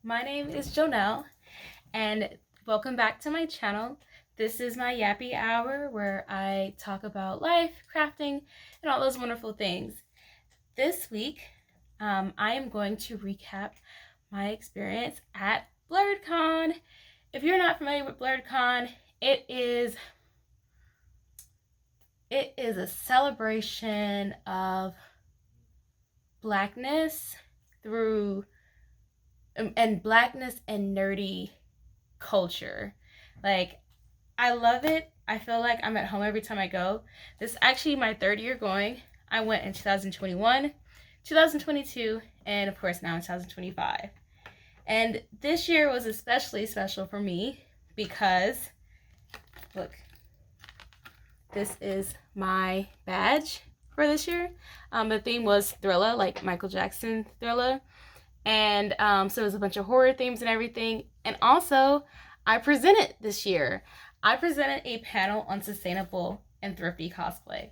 my name is Jonelle, and welcome back to my channel. This is my yappy hour where I talk about life, crafting, and all those wonderful things. This week, I am going to recap my experience at Blerdcon. If you're not familiar with Blerdcon, it is a celebration of blackness through and blackness and nerdy culture. Like, I love it. I feel like I'm at home every time I go. This is actually my third year going. I went in 2021, 2022, and of course now in 2025. And this year was especially special for me because, look, this is my badge for this year. The theme was Thriller, like Michael Jackson Thriller. And so there's a bunch of horror themes and everything. And also, I presented this year. I presented a panel on sustainable and thrifty cosplay.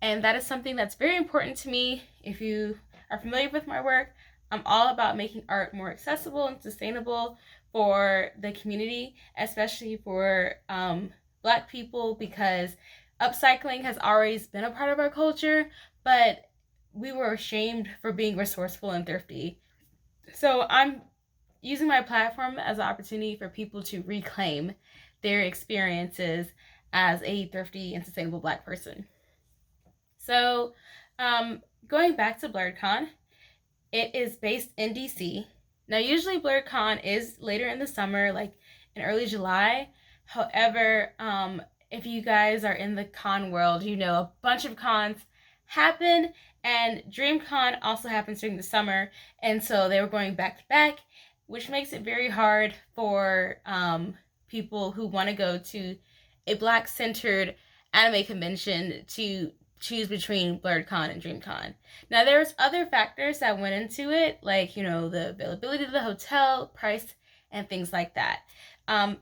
And that is something that's very important to me. If you are familiar with my work, I'm all about making art more accessible and sustainable for the community, especially for Black people, because upcycling has always been a part of our culture, but we were ashamed for being resourceful and thrifty. So I'm using my platform as an opportunity for people to reclaim their experiences as a thrifty and sustainable Black person. So going back to Blerdcon, it is based in DC. Now, usually Blerdcon is later in the summer, like in early July. However, if you guys are in the con world, you know a bunch of cons happen, and Dreamcon also happens during the summer, and so they were going back to back, which makes it very hard for people who want to go to a Black-centered anime convention to choose between Blerdcon and Dreamcon. Now, there's other factors that went into it, like, you know, the availability of the hotel, price, and things like that.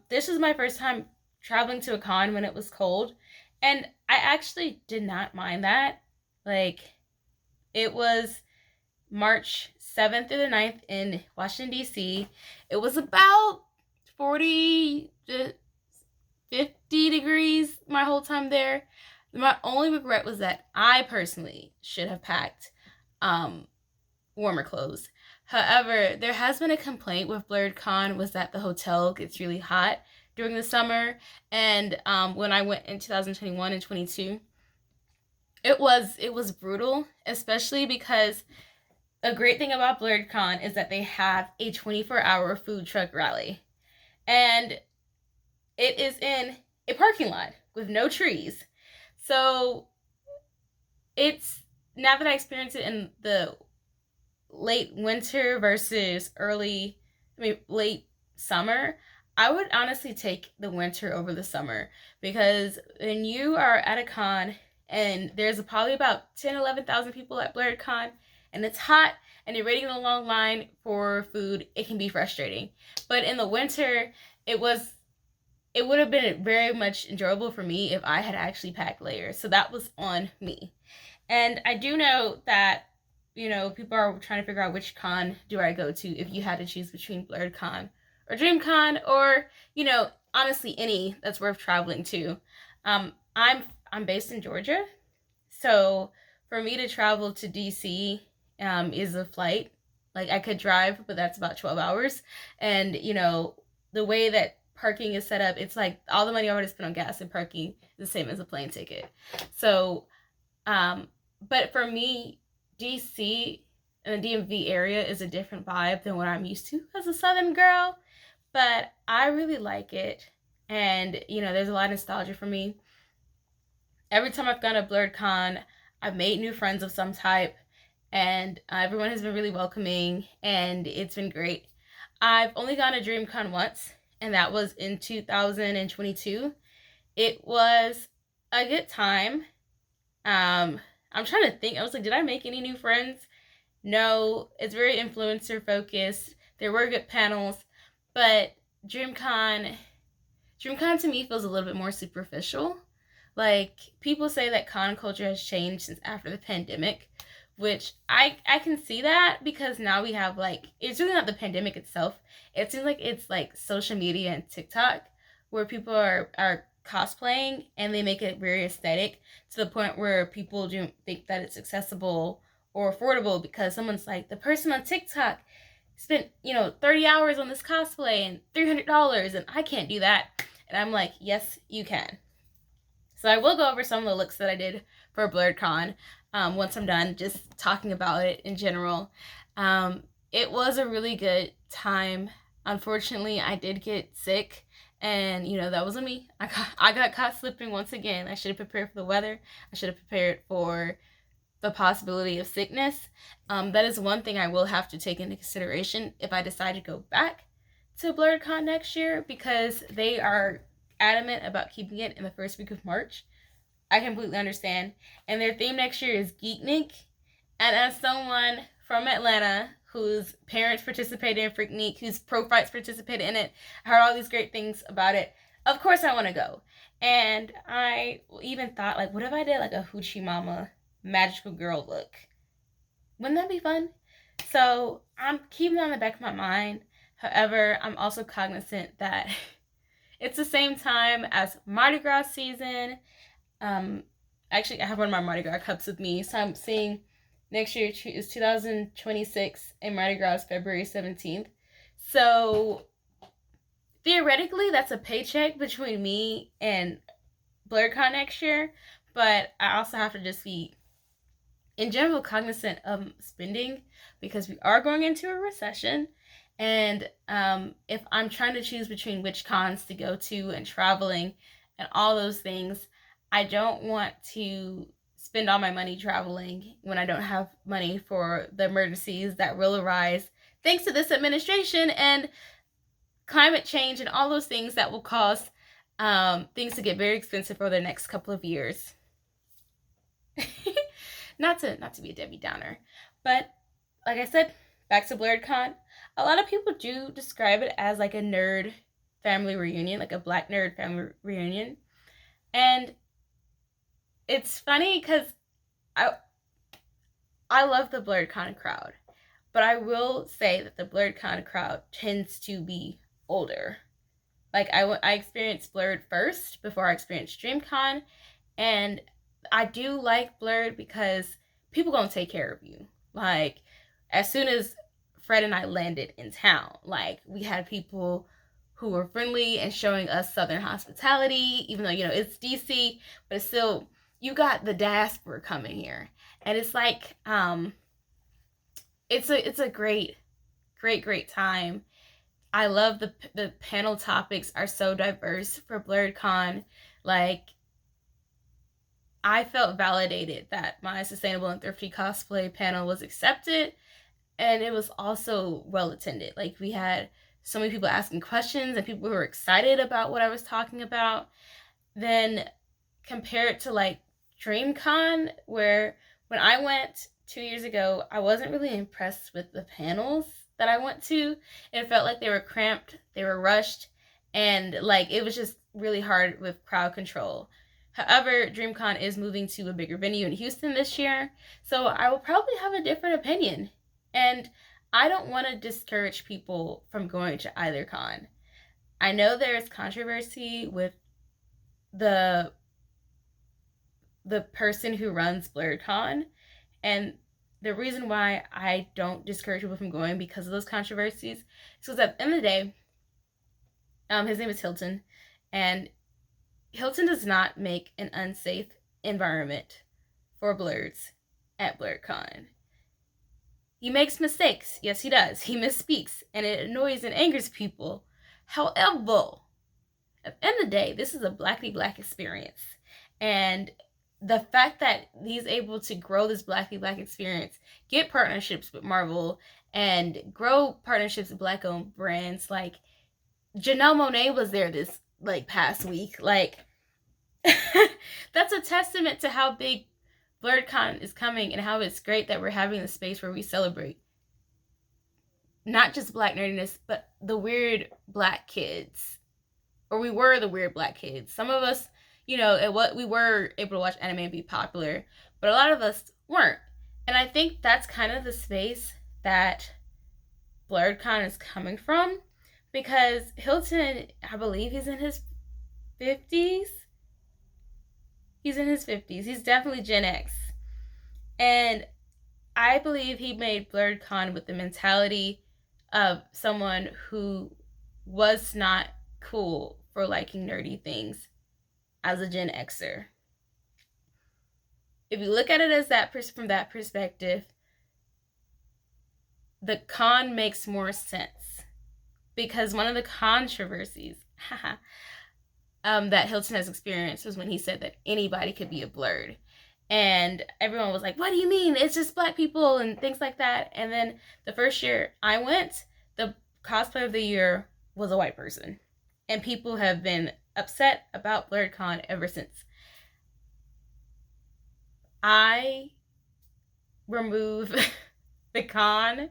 This was my first time traveling to a con when it was cold, and I actually did not mind that. Like, it was March 7th through the 9th in Washington, D.C. It was about 40 to 50 degrees my whole time there. My only regret was that I personally should have packed warmer clothes. However, there has been a complaint with Blerdcon was that the hotel gets really hot during the summer, and when I went in 2021 and 22, it was brutal, especially because a great thing about Blerdcon is that they have a 24-hour food truck rally, and it is in a parking lot with no trees. So it's, now that I experience it in the late winter versus late summer, I would honestly take the winter over the summer, because when you are at a con and there's probably about 11,000 people at Blerdcon and it's hot and you're waiting in a long line for food, it can be frustrating. But in the winter, it would have been very much enjoyable for me if I had actually packed layers. So that was on me. And I do know that, you know, people are trying to figure out which con do I go to if you had to choose between Blerdcon or Dreamcon, or, you know, honestly any that's worth traveling to. I'm based in Georgia, so for me to travel to DC is a flight. Like, I could drive, but that's about 12 hours. And, you know, the way that parking is set up, it's like all the money I already spent on gas and parking is the same as a plane ticket. So, but for me, DC and the DMV area is a different vibe than what I'm used to as a Southern girl. But I really like it, and, you know, there's a lot of nostalgia for me. Every time I've gone to Blerdcon, I've made new friends of some type, and everyone has been really welcoming, and it's been great. I've only gone to Dreamcon once, and that was in 2022. It was a good time. I'm trying to think. I was like, did I make any new friends? No, it's very influencer focused. There were good panels, but Dreamcon to me feels a little bit more superficial. Like, people say that con culture has changed since after the pandemic, which I can see that, because now we have, like, it's really not the pandemic itself. It seems like it's like social media and TikTok where people are cosplaying, and they make it very aesthetic to the point where people don't think that it's accessible or affordable, because someone's like, the person on TikTok spent 30 hours on this cosplay and $300, and I can't do that. And I'm like, yes, you can. So I will go over some of the looks that I did for Blerdcon once I'm done just talking about it in general. It was a really good time. Unfortunately, I did get sick, and that wasn't me. I got caught slipping once again. I should have prepared for the weather. I should have prepared for the possibility of sickness. That is one thing I will have to take into consideration if I decide to go back to Blerdcon next year, because they are adamant about keeping it in the first week of March. I completely understand. And their theme next year is Geeknik. And as someone from Atlanta whose parents participated in Freaknik, whose pro fights participated in it, I heard all these great things about it. Of course I want to go. And I even thought, like, what if I did like a Hoochie Mama magical girl look? Wouldn't that be fun? So I'm keeping that in the back of my mind. However, I'm also cognizant that it's the same time as Mardi Gras season. Actually, I have one of my Mardi Gras cups with me, so I'm seeing next year is 2026, and Mardi Gras is February 17th. So theoretically, that's a paycheck between me and Blerdcon next year, but I also have to just be, in general, cognizant of spending, because we are going into a recession. And if I'm trying to choose between which cons to go to and traveling and all those things, I don't want to spend all my money traveling when I don't have money for the emergencies that will arise thanks to this administration and climate change and all those things that will cause things to get very expensive for the next couple of years. not to be a Debbie Downer, but like I said, back to Blerdcon. A lot of people do describe it as like a nerd family reunion, like a black nerd family reunion. And it's funny because I love the Blerdcon crowd, but I will say that the Blerdcon crowd tends to be older. Like I experienced Blerd first before I experienced Dreamcon, and I do like Blerd because people gonna take care of you. Like, as soon as Fred and I landed in town, like, we had people who were friendly and showing us Southern hospitality, even though, it's DC, but it's still, you got the diaspora coming here. And it's like, it's a great time. I love the panel topics are so diverse for Blerdcon. Like, I felt validated that my sustainable and thrifty cosplay panel was accepted, and it was also well attended. Like, we had so many people asking questions and people who were excited about what I was talking about. Then compared to like DreamCon, where when I went 2 years ago, I wasn't really impressed with the panels that I went to. It felt like they were cramped, they were rushed, and like it was just really hard with crowd control. However, DreamCon is moving to a bigger venue in Houston this year, so I will probably have a different opinion. And I don't want to discourage people from going to either con. I know there's controversy with the person who runs Blerdcon, and the reason why I don't discourage people from going because of those controversies is because at the end of the day, his name is Hilton, and Hilton does not make an unsafe environment for Blerds at Blerdcon. He makes mistakes. Yes, he does. He misspeaks, and it annoys and angers people. However, at the end of the day, this is a blackly black experience. And the fact that he's able to grow this blackly black experience, get partnerships with Marvel, and grow partnerships with black-owned brands, like Janelle Monáe was there this past week. Like, that's a testament to how big Blerdcon is coming and how it's great that we're having a space where we celebrate not just black nerdiness, but the weird black kids. Or we were the weird black kids. Some of us, we were able to watch anime and be popular, but a lot of us weren't. And I think that's kind of the space that Blerdcon is coming from, because Hilton, I believe he's in his 50s. He's in his 50s. He's definitely Gen X. And I believe he made Blerdcon with the mentality of someone who was not cool for liking nerdy things as a Gen Xer. If you look at it as that from that perspective, the con makes more sense, because one of the controversies that Hilton has experienced was when he said that anybody could be a Blerd. And everyone was like, what do you mean? It's just black people and things like that. And then the first year I went, the cosplay of the year was a white person. And people have been upset about Blerdcon ever since. I remove the con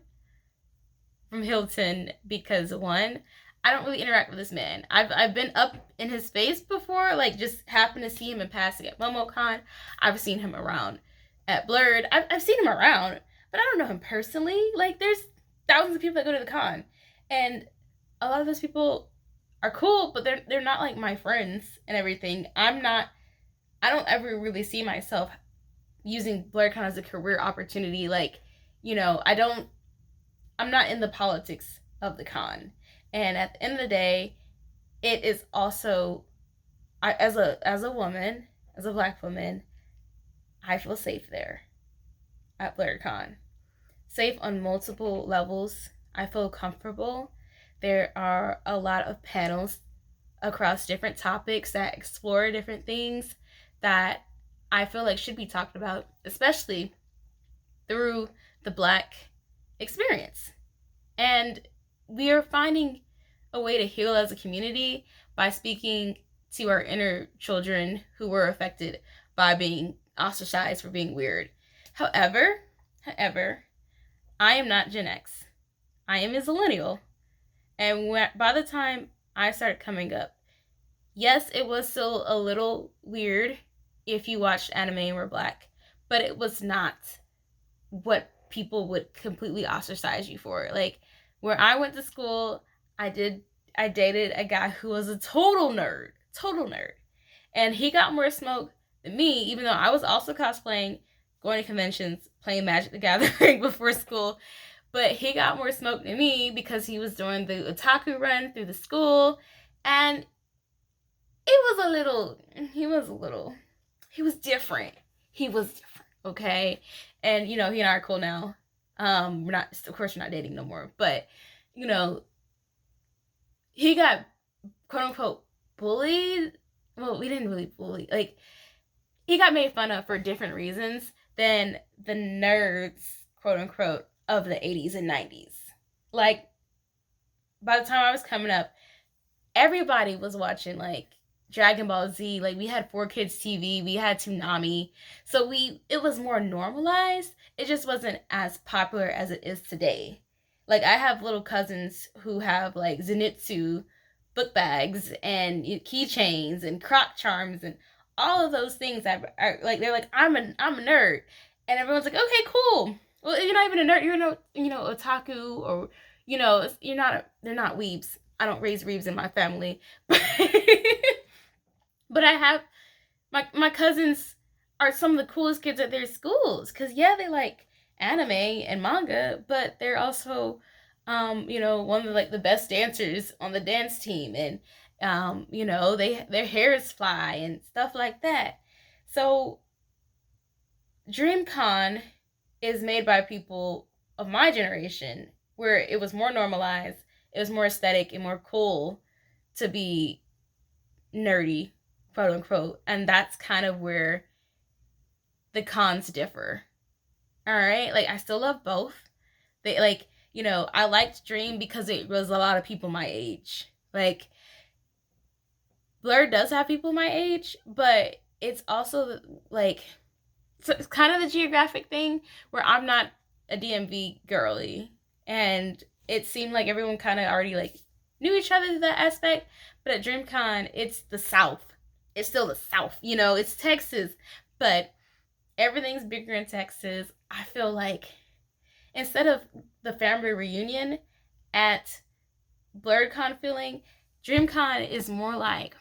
from Hilton because, one, I don't really interact with this man. I've been up in his face before, like just happened to see him in passing at MomoCon. I've seen him around at Blerd. I've seen him around, but I don't know him personally. Like, there's thousands of people that go to the con, and a lot of those people are cool, but they're not like my friends and everything. I don't ever really see myself using Blerdcon as a career opportunity. Like, I'm not in the politics of the con. And at the end of the day, it is also, as a woman, as a black woman, I feel safe there at Blerdcon. Safe on multiple levels. I feel comfortable. There are a lot of panels across different topics that explore different things that I feel like should be talked about, especially through the black experience. And we are finding a way to heal as a community by speaking to our inner children who were affected by being ostracized for being weird. However, I am not Gen X. I am a millennial. And by the time I started coming up, yes, it was still a little weird if you watched anime and were black, but it was not what people would completely ostracize you for. Like, where I went to school, I dated a guy who was a total nerd. And he got more smoke than me, even though I was also cosplaying, going to conventions, playing Magic the Gathering before school. But he got more smoke than me because he was doing the otaku run through the school. And he was different. He was different, okay? And, he and I are cool now. We're not dating no more. But, he got, quote unquote, bullied. Well, we didn't really bully. Like, he got made fun of for different reasons than the nerds, quote unquote, of the 80s and 90s. Like, by the time I was coming up, everybody was watching, like, Dragon Ball Z. Like, we had 4Kids TV, we had Toonami. So it was more normalized. It just wasn't as popular as it is today. Like, I have little cousins who have, like, Zenitsu book bags and keychains and croc charms and all of those things that are like, they're like, I'm a nerd. And everyone's like, okay, cool. Well, you're not even a nerd. You're no, otaku, or, they're not weebs. I don't raise weebs in my family. But I have, my cousins are some of the coolest kids at their schools. Because, yeah, they like anime and manga, but they're also, one of the best dancers on the dance team. And, their hairs fly and stuff like that. So Dreamcon is made by people of my generation, where it was more normalized, it was more aesthetic and more cool to be nerdy, quote unquote. And that's kind of where the cons differ. All right, like, I still love both. They, like, I liked Dream because it was a lot of people my age. Like, Blur does have people my age, but it's also, like, so it's kind of the geographic thing where I'm not a DMV girly, and it seemed like everyone kind of already, like, knew each other to that aspect. But at DreamCon, it's the South. It's still the South, it's Texas, but everything's bigger in Texas. I feel like instead of the family reunion at Blerdcon feeling, Dreamcon is more like,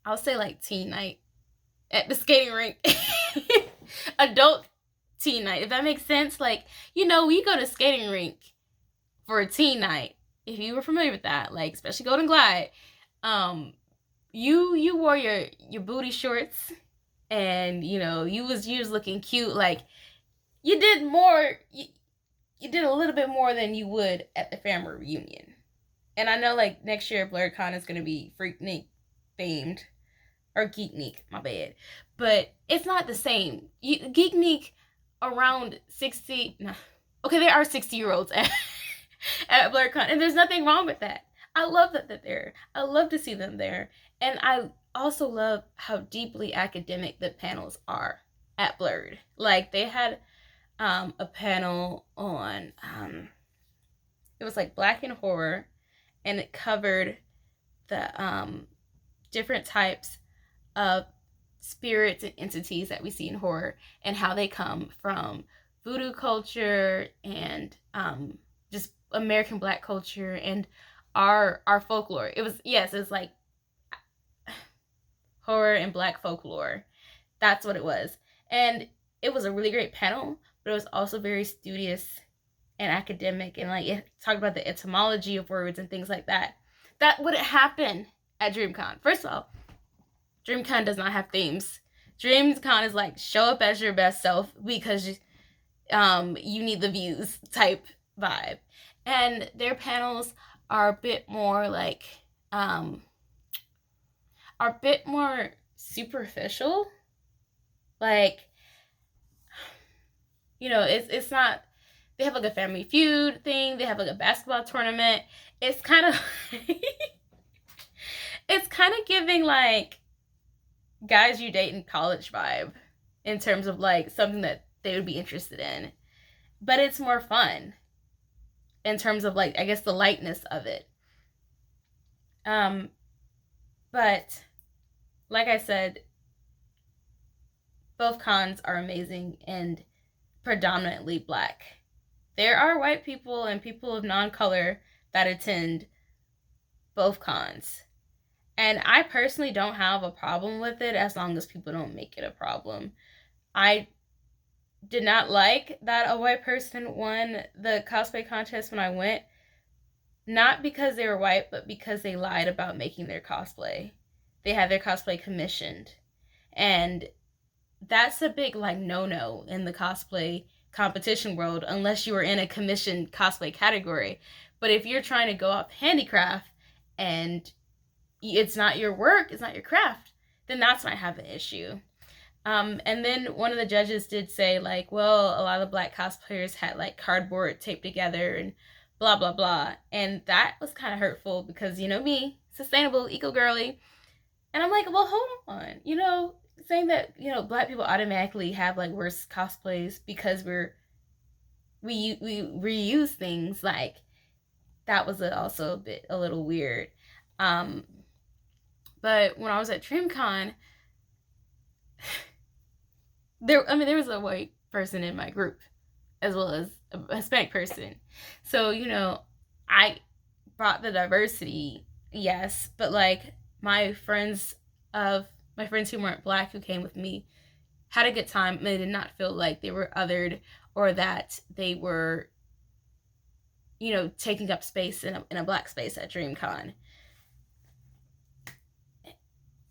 I'll say like teen night at the skating rink. Adult teen night, if that makes sense. Like, you know, we go to skating rink for a teen night. If you were familiar with that, like especially Golden Glide, you wore your booty shorts, and you know you was looking cute. Like you did more. You did a little bit more than you would at the family reunion. And I know like next year Blerdcon is gonna be Freaknik themed, or Geeknik, my bad. But it's not the same. Geeknik around 60. Nah. Okay, there are 60-year-olds at Blerdcon, and there's nothing wrong with that. I love that they're there. I love to see them there, and I also love how deeply academic the panels are at Blerd. Like they had a panel on it was like Black and horror, and it covered the different types of spirits and entities that we see in horror, and how they come from voodoo culture and just American Black culture and our folklore. It was like horror and Black folklore. That's what it was. And it was a really great panel, but it was also very studious and academic, and like it talked about the etymology of words and things like that. That wouldn't happen at Dreamcon. First of all, Dreamcon does not have themes. Dreamcon is like show up as your best self because you need the views type vibe. And their panels are a bit more like are a bit more superficial. Like, you know, it's not, they have like a Family Feud thing, they have like a basketball tournament. It's kind of it's kind of giving like guys you date in college vibe in terms of like something that they would be interested in. But it's more fun in terms of like, I guess, the lightness of it. But like I said, both cons are amazing and predominantly Black. There are white people and people of non-color that attend both cons. And I personally don't have a problem with it as long as people don't make it a problem. I did not like that a white person won the cosplay contest when I went. Not because they were white, but because they lied about making their cosplay. They had their cosplay commissioned. And that's a big like no-no in the cosplay competition world unless you are in a commissioned cosplay category. But if you're trying to go off handicraft and it's not your work, it's not your craft, then that's when I have an issue. And then one of the judges did say like, well, a lot of Black cosplayers had like cardboard taped together and blah blah blah, and that was kind of hurtful because, you know, me, sustainable eco girly, and I'm like, well, hold on, you know, saying that, you know, Black people automatically have like worse cosplays because we reuse things, like that was also a little weird. But when I was at Dreamcon, there was a white person in my group as well as a Hispanic person. So, you know, I brought the diversity, yes, but like my friends who weren't Black who came with me had a good time, and they did not feel like they were othered or that they were, you know, taking up space in a Black space at Dreamcon.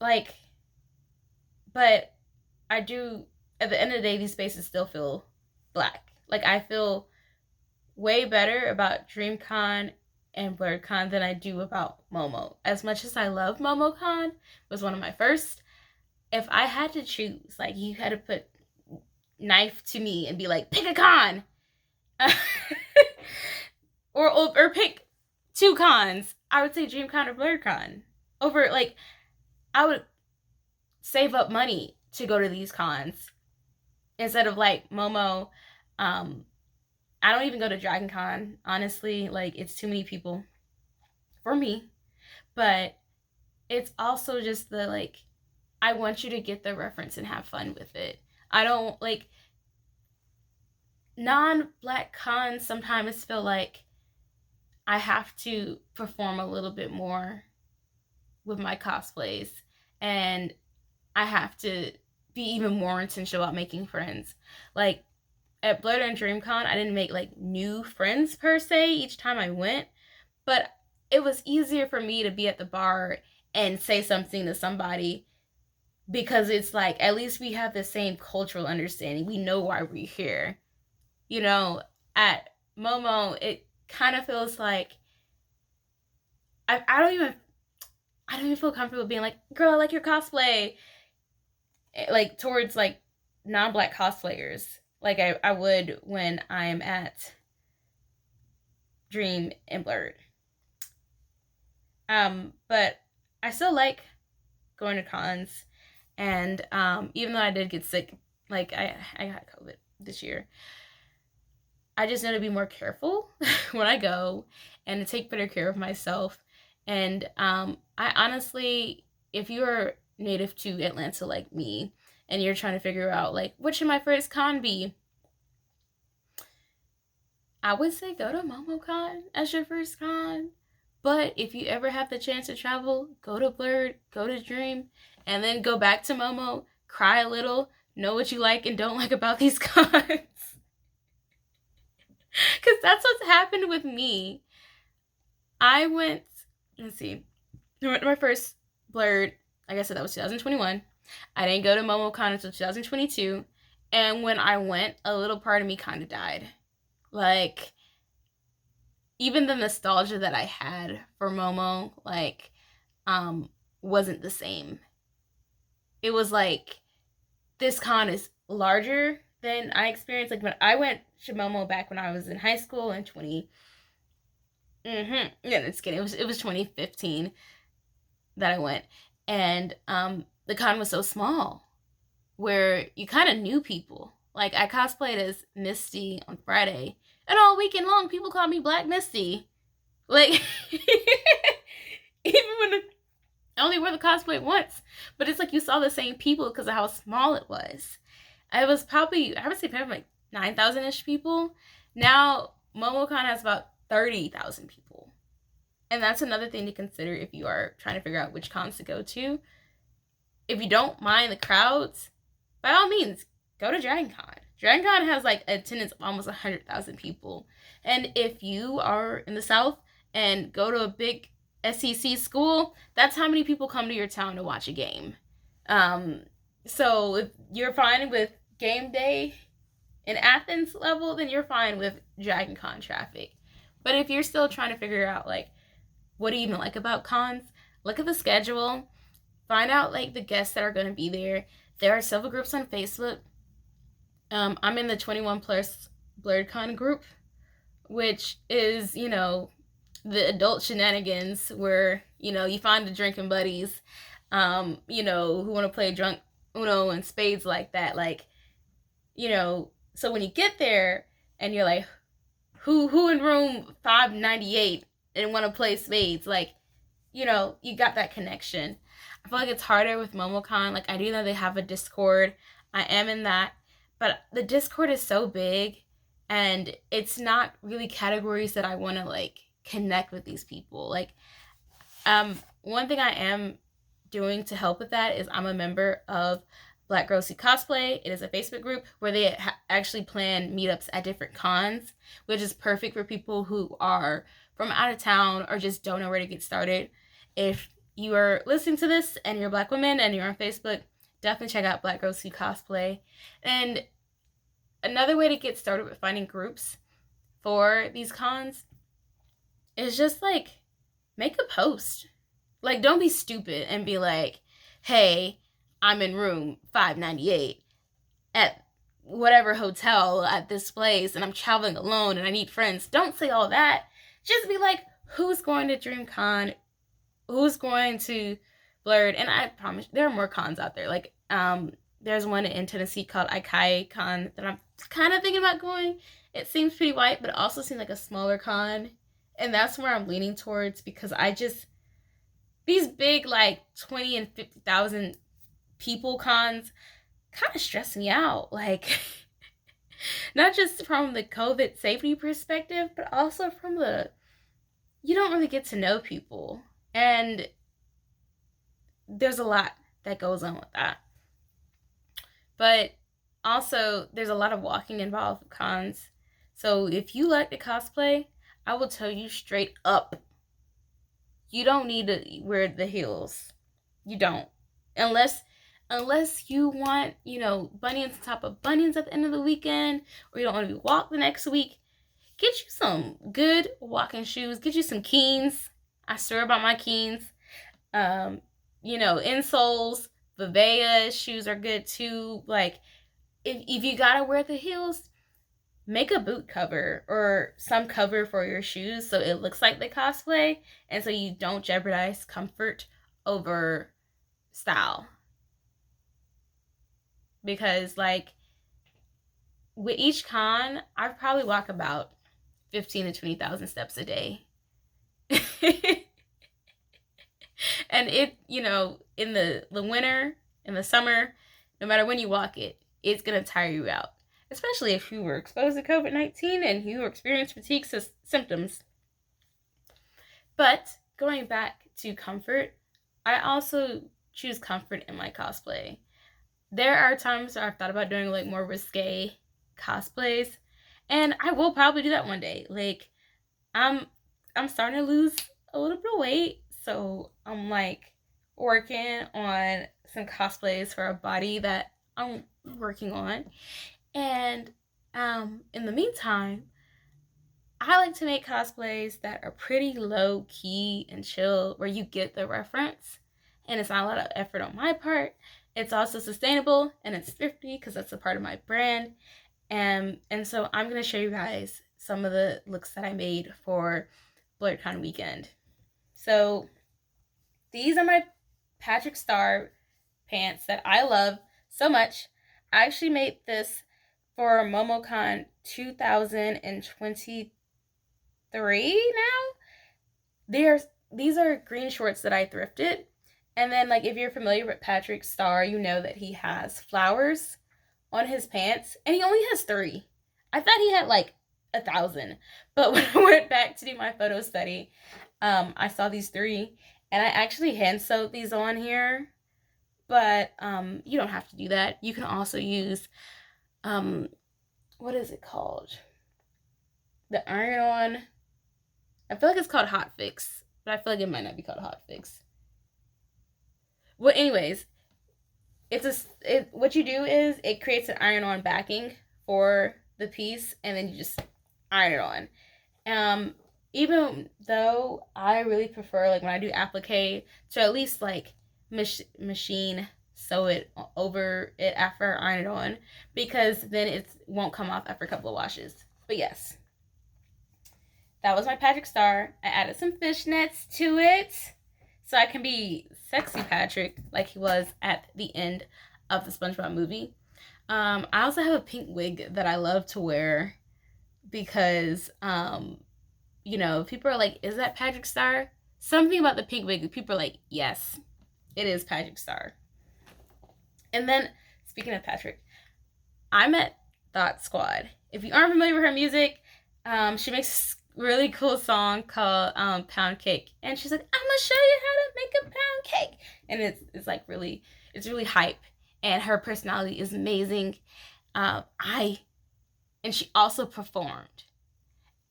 Like, but I do, at the end of the day, these spaces still feel Black. Like, I feel way better about Dreamcon and Blerdcon than I do about Momo. As much as I love MomoCon, it was one of my first. If I had to choose, like, you had to put knife to me and be like, pick a con, or pick two cons, I would say Dreamcon or Blerdcon. Over, like, I would save up money to go to these cons instead of like Momo. I don't even go to Dragon Con, honestly. Like, it's too many people for me. But it's also just the like I want you to get the reference and have fun with it. I don't like non-black cons sometimes feel like I have to perform a little bit more with my cosplays, and I have to be even more intentional about making friends. Like at Blerd and Dreamcon, I didn't make like new friends per se each time I went, but it was easier for me to be at the bar and say something to somebody because it's like at least we have the same cultural understanding. We know why we're here. You know, at Momo, it kind of feels like I don't even feel comfortable being like, girl, I like your cosplay, like towards like non-black cosplayers, like I would when I'm at Dream and Blerd. But I still like going to cons, and even though I did get sick, like I got COVID this year, I just need to be more careful when I go and to take better care of myself. And I honestly, if you're native to Atlanta like me, and you're trying to figure out like what should my first con be, I would say go to MomoCon as your first con. But if you ever have the chance to travel, go to Blerd, go to Dream, and then go back to Momo, cry a little, know what you like and don't like about these cons. Because that's what's happened with me. I went, let's see, I went to my first Blerd, like I said, that was 2021. I didn't go to MomoCon until 2022. And when I went, a little part of me kind of died. Like, even the nostalgia that I had for Momo, like, wasn't the same. It was like, this con is larger than I experienced. Like, when I went to Momo back when I was in high school in 20... Yeah, it's kidding. It was 2015 that I went. And the con was so small where you kind of knew people. Like, I cosplayed as Misty on Friday, and all weekend long, people called me Black Misty. Like, even when I only wore the cosplay once, but it's like you saw the same people because of how small it was. I was probably, I would say probably like 9,000-ish people. Now, MomoCon has about 30,000 people. And that's another thing to consider if you are trying to figure out which cons to go to. If you don't mind the crowds, by all means, go to DragonCon. DragonCon has like attendance of almost 100,000 people. And if you are in the South and go to a big SEC school, that's how many people come to your town to watch a game. So if you're fine with game day in Athens level, then you're fine with DragonCon traffic. But if you're still trying to figure out like what do you even like about cons, look at the schedule, find out like the guests that are going to be there. There are several groups on Facebook. I'm in the 21 plus Blerdcon group, which is, you know, the adult shenanigans where, you know, you find the drinking buddies, you know, who want to play drunk Uno and spades like that. Like, you know, so when you get there and you're like, who in room 598 and want to play spades, like, you know, you got that connection. I feel like it's harder with MomoCon. Like, I do know they have a Discord. I am in that. But the Discord is so big, and it's not really categories that I want to, like, connect with these people. Like, one thing I am doing to help with that is I'm a member of Black Girls Who Cosplay. It is a Facebook group where they actually plan meetups at different cons, which is perfect for people who are from out of town or just don't know where to get started. If you are listening to this and you're a Black woman and you're on Facebook, definitely check out Black Girls Who Cosplay. And another way to get started with finding groups for these cons is just like make a post. Like, don't be stupid and be like, hey, I'm in room 598 at whatever hotel at this place and I'm traveling alone and I need friends. Don't say all that. Just be like, who's going to DreamCon? Who's going to Blerd? And I promise there are more cons out there. Like, there's one in Tennessee called Ikai Con that I'm kind of thinking about going. It seems pretty white, but it also seems like a smaller con. And that's where I'm leaning towards because I just, these big like 20 and 50,000 people cons kind of stress me out. Like, not just from the COVID safety perspective, but also from the, you don't really get to know people. And there's a lot that goes on with that. But also, there's a lot of walking involved with cons. So if you like to cosplay, I will tell you straight up, you don't need to wear the heels. You don't. Unless you want, bunions on top of bunions at the end of the weekend, or you don't want to be walked the next week, get you some good walking shoes. Get you some Keens. I swear about my Keens. Insoles, Vivea shoes are good too. Like, if you gotta wear the heels, make a boot cover or some cover for your shoes so it looks like the cosplay, and so you don't jeopardize comfort over style. Because, like, with each con, I probably walk about 15 to 20,000 steps a day. And it, in the winter, in the summer, no matter when you walk it, it's going to tire you out. Especially if you were exposed to COVID-19 and you experience fatigue symptoms. But going back to comfort, I also choose comfort in my cosplay. There are times where I've thought about doing like more risque cosplays, and I will probably do that one day. Like, I'm starting to lose a little bit of weight, so I'm like working on some cosplays for a body that I'm working on. And in the meantime, I like to make cosplays that are pretty low key and chill, where you get the reference and it's not a lot of effort on my part. It's also sustainable and it's thrifty because that's a part of my brand. And so I'm going to show you guys some of the looks that I made for Blerdcon weekend. So these are my Patrick Star pants that I love so much. I actually made this for MomoCon 2023 now. These are green shorts that I thrifted. And then, like, if you're familiar with Patrick Star, you know that he has flowers on his pants, and he only has 3. I thought he had like 1,000, but when I went back to do my photo study, I saw these 3, and I actually hand sewed these on here. But you don't have to do that. You can also use what is it called? The iron-on. I feel like it's called Hot Fix, but I feel like it might not be called Hot Fix. Well, anyways, what you do is it creates an iron-on backing for the piece, and then you just iron it on. Even though I really prefer, like, when I do applique, to at least like machine sew it over it after I iron it on, because then it won't come off after a couple of washes. But yes, that was my Patrick Star. I added some fishnets to it so I can be sexy Patrick like he was at the end of the SpongeBob movie. I also have a pink wig that I love to wear because, people are like, is that Patrick Star? Something about the pink wig, people are like, yes, it is Patrick Star. And then, speaking of Patrick, I met Thought Squad. If you aren't familiar with her music, she makes a really cool song called Pound Cake. And she's like, I'm gonna show you how to make a pound cake. And it's like really hype. And her personality is amazing. And she also performed.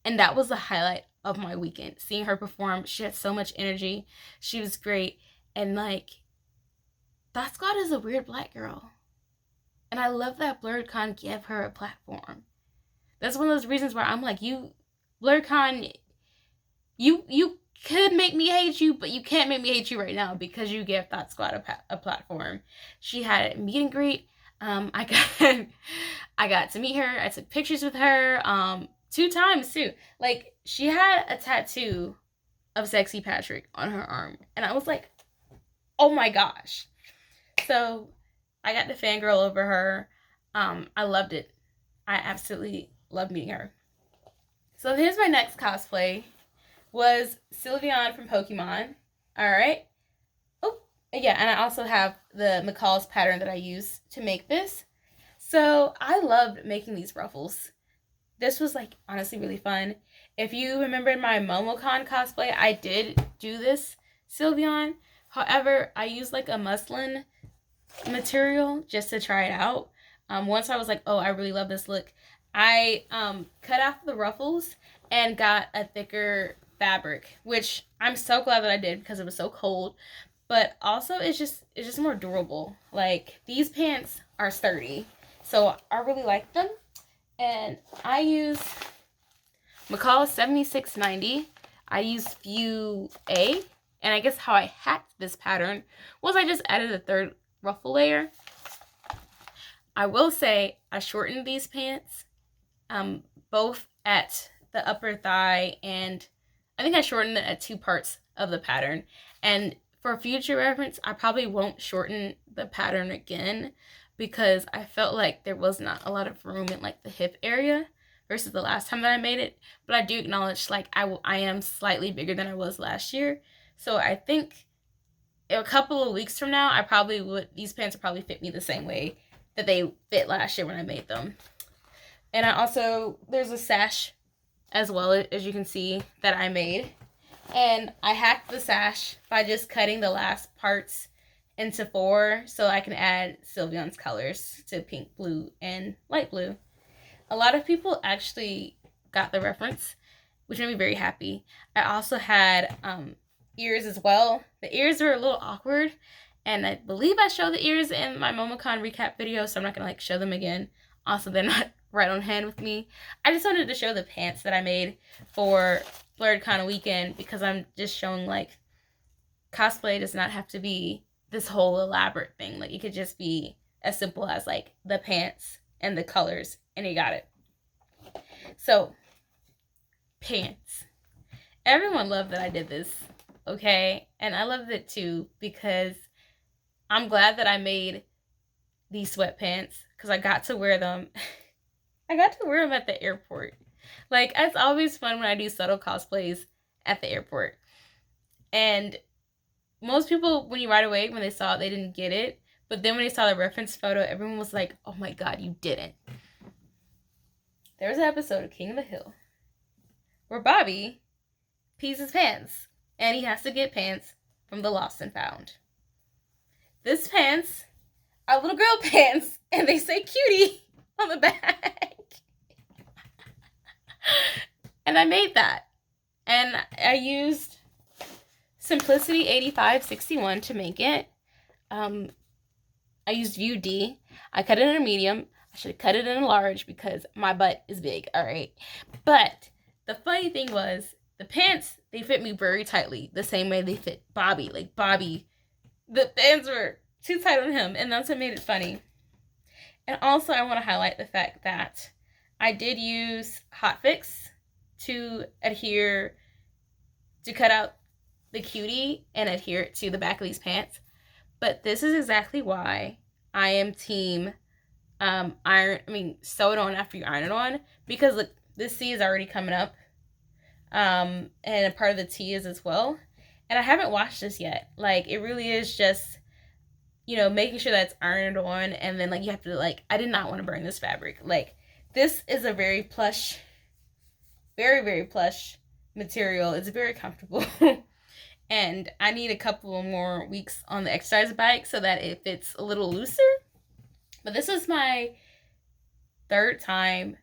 And that was the highlight of my weekend. Seeing her perform, she had so much energy. She was great. And like, Thought Squad is a weird black girl. And I love that Blerdcon gave her a platform. That's one of those reasons where I'm like, Blerdcon, you could make me hate you, but you can't make me hate you right now because you gave Thought Squad a platform. She had a meet and greet. I got to meet her. I took pictures with her 2 times too. Like, she had a tattoo of Sexy Patrick on her arm, and I was like, oh my gosh. So I got to fangirl over her. I loved it. I absolutely loved meeting her. So here's my next cosplay. Was Sylveon from Pokemon. Alright. Oh, Yeah, and I also have the McCall's pattern that I use to make this. So I loved making these ruffles. This was like honestly really fun. If you remember my MomoCon cosplay, I did do this Sylveon. However, I used like a muslin material just to try it out. Once I was like, oh, I really love this look, I cut off the ruffles and got a thicker fabric, which I'm so glad that I did because it was so cold. But also, it's just more durable. Like these pants are sturdy, so I really like them. And I use McCall 7690. I use View A. And I guess how I hacked this pattern was I just added a third ruffle layer. I will say I shortened these pants, both at the upper thigh, and I think I shortened it at two parts of the pattern. And for future reference, I probably won't shorten the pattern again because I felt like there was not a lot of room in like the hip area versus the last time that I made it. But I do acknowledge like I am slightly bigger than I was last year. So I think a couple of weeks from now, these pants will probably fit me the same way that they fit last year when I made them. And there's a sash as well, as you can see, that I made. And I hacked the sash by just cutting the last parts into 4 so I can add Sylveon's colors to pink, blue, and light blue. A lot of people actually got the reference, which made me very happy. I also had ears as well. The ears were a little awkward, and I believe I showed the ears in my MomoCon recap video, so I'm not going to show them again. Also, they're not right on hand with me. I just wanted to show the pants that I made for Blerdcon weekend because I'm just showing cosplay does not have to be this whole elaborate thing. It could just be as simple as the pants and the colors, and you got it. So, pants. Everyone loved that I did this, okay? And I loved it too because I'm glad that I made these sweatpants because I got to wear them. I got to wear them at the airport. It's always fun when I do subtle cosplays at the airport. And most people, when they saw it, they didn't get it. But then when they saw the reference photo, everyone was like, oh my god, you didn't. There was an episode of King of the Hill where Bobby pees his pants. And he has to get pants from the Lost and Found. This pants are little girl pants. And they say cutie on the back. And I made that. And I used Simplicity 8561 to make it. I used View D. I cut it in a medium. I should have cut it in a large because my butt is big, alright? But the funny thing was, the pants, they fit me very tightly, the same way they fit Bobby. Bobby, the pants were too tight on him, and that's what made it funny. And also, I want to highlight the fact that I did use Hot Fix to cut out the cutie and adhere it to the back of these pants. But this is exactly why I am team sew it on after you iron it on. Because look, this C is already coming up. And a part of the T is as well. And I haven't washed this yet. It really is just, making sure that it's ironed on. And then, you have to, I did not want to burn this fabric. This is a very plush, very, very plush material. It's very comfortable. And I need a couple more weeks on the exercise bike so that it fits a little looser. But this is my third time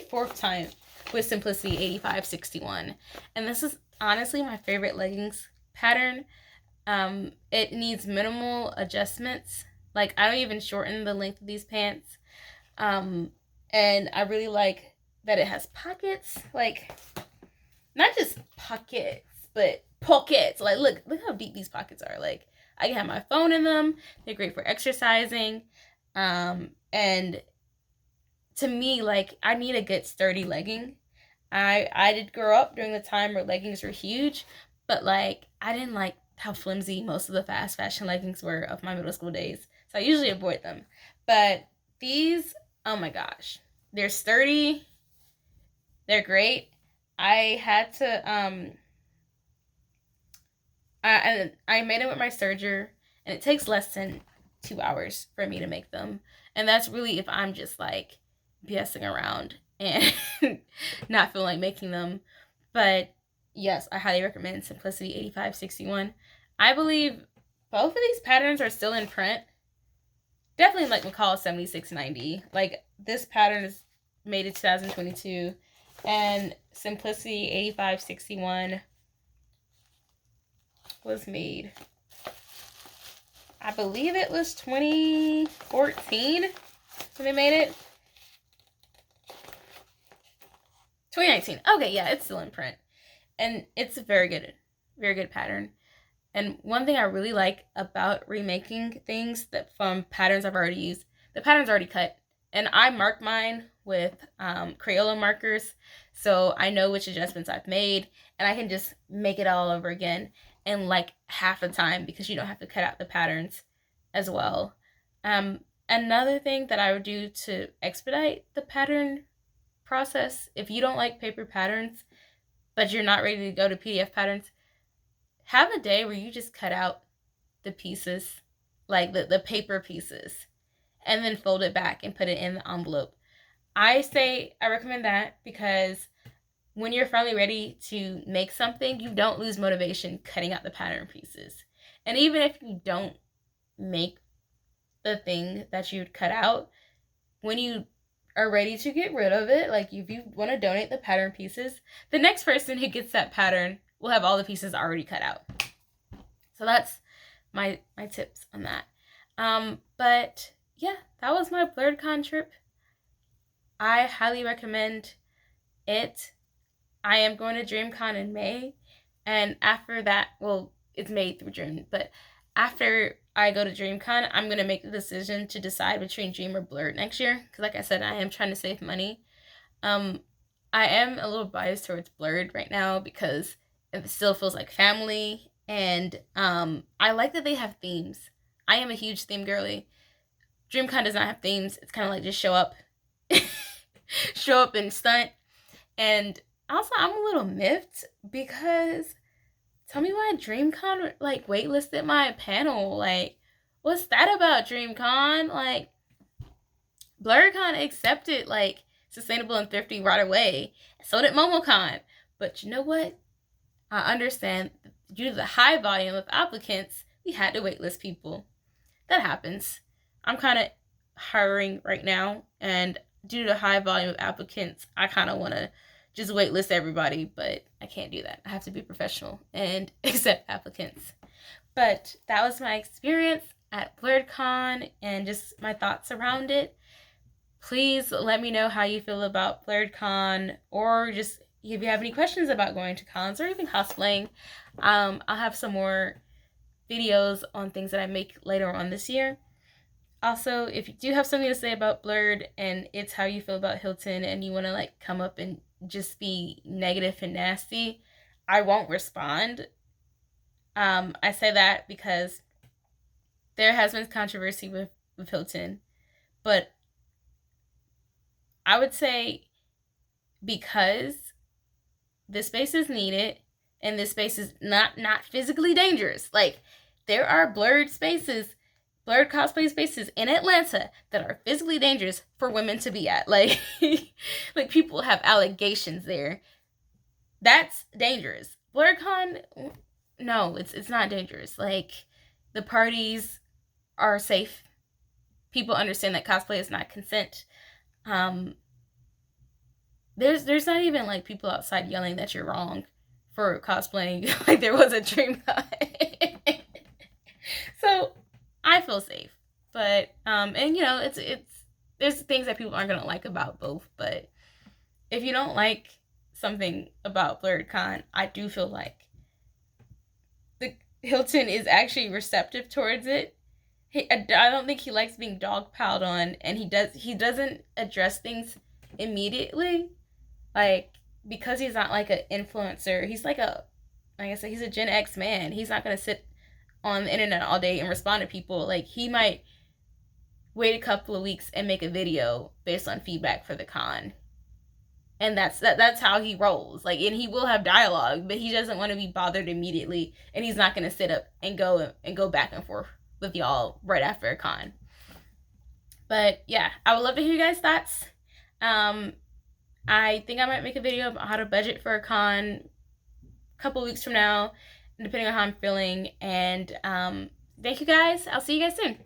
fourth time with Simplicity 8561. And this is honestly my favorite leggings pattern. It needs minimal adjustments. I don't even shorten the length of these pants. And I really like that it has pockets. Not just pockets, but pockets. Look how deep these pockets are. I can have my phone in them. They're great for exercising. And to me, I need a good sturdy legging. I did grow up during the time where leggings were huge, but I didn't like how flimsy most of the fast fashion leggings were of my middle school days. So I usually avoid them. But these, oh my gosh, they're sturdy. They're great. I had And I made it with my serger, and it takes less than 2 hours for me to make them. And that's really if I'm just like BSing around and not feeling like making them. But yes, I highly recommend Simplicity 8561. I believe both of these patterns are still in print. Definitely like McCall 7690. Like this pattern is made in 2022, and Simplicity 8561 was made, I believe it was 2014 when they made it. 2019. Okay, yeah, it's still in print. And it's a very good pattern. And one thing I really like about remaking things that from patterns I've already used, the pattern's already cut. And I mark mine with Crayola markers, so I know which adjustments I've made, and I can just make it all over again in like half the time because you don't have to cut out the patterns as well. Another thing that I would do to expedite the pattern process, if you don't like paper patterns, but you're not ready to go to PDF patterns, have a day where you just cut out the pieces, like the paper pieces, and then fold it back and put it in the envelope. I recommend that because when you're finally ready to make something, you don't lose motivation cutting out the pattern pieces. And even if you don't make the thing that you'd cut out, when you are ready to get rid of it, like if you want to donate the pattern pieces, the next person who gets that pattern will have all the pieces already cut out. So that's my tips on that. But yeah, that was my Blerdcon trip. I highly recommend it. I am going to Dreamcon in May, and after that, well, it's May through June, but after I go to Dreamcon, I'm going to make the decision to decide between Dream or Blerd next year, because like I said, I am trying to save money. I am a little biased towards Blerd right now because it still feels like family, and I like that they have themes. I am a huge theme girly. Dreamcon does not have themes. It's kind of like just show up and stunt. And also, I'm a little miffed because tell me why Dreamcon like waitlisted my panel. Like, what's that about, Dreamcon? Like, Blerdcon accepted like sustainable and thrifty right away. So did MomoCon. But you know what? I understand due to the high volume of applicants, we had to waitlist people. That happens. I'm kind of hiring right now, and due to the high volume of applicants, I kind of want to just waitlist everybody, but I can't do that. I have to be professional and accept applicants. But that was my experience at Blerdcon and just my thoughts around it. Please let me know how you feel about Blerdcon, or just if you have any questions about going to cons or even cosplaying. I'll have some more videos on things that I make later on this year. Also, if you do have something to say about Blerd and it's how you feel about Hilton and you want to like come up and just be negative and nasty, I won't respond. I say that because there has been controversy with Hilton, but I would say because this space is needed and this space is not physically dangerous. Like, there are Blerd cosplay spaces in Atlanta that are physically dangerous for women to be at. Like, like people have allegations there. That's dangerous. Blerdcon, no, it's not dangerous. Like, the parties are safe. People understand that cosplay is not consent. There's not even like people outside yelling that you're wrong for cosplaying like there was a Dreamcon. So I feel safe. But and you know, it's there's things that people aren't gonna like about both, but if you don't like something about Blerdcon, I do feel like the Hilton is actually receptive towards it. I don't think he likes being dogpiled on, and he doesn't address things immediately, like, because he's not like an influencer. He's like like I said, he's a Gen X man. He's not gonna sit on the internet all day and respond to people. Like, he might wait a couple of weeks and make a video based on feedback for the con. And that's how he rolls. Like, and he will have dialogue, but he doesn't want to be bothered immediately, and he's not going to sit up and go back and forth with y'all right after a con. But yeah, I would love to hear you guys' thoughts. I think I might make a video about how to budget for a con a couple weeks from now, depending on how I'm feeling. And thank you guys. I'll see you guys soon.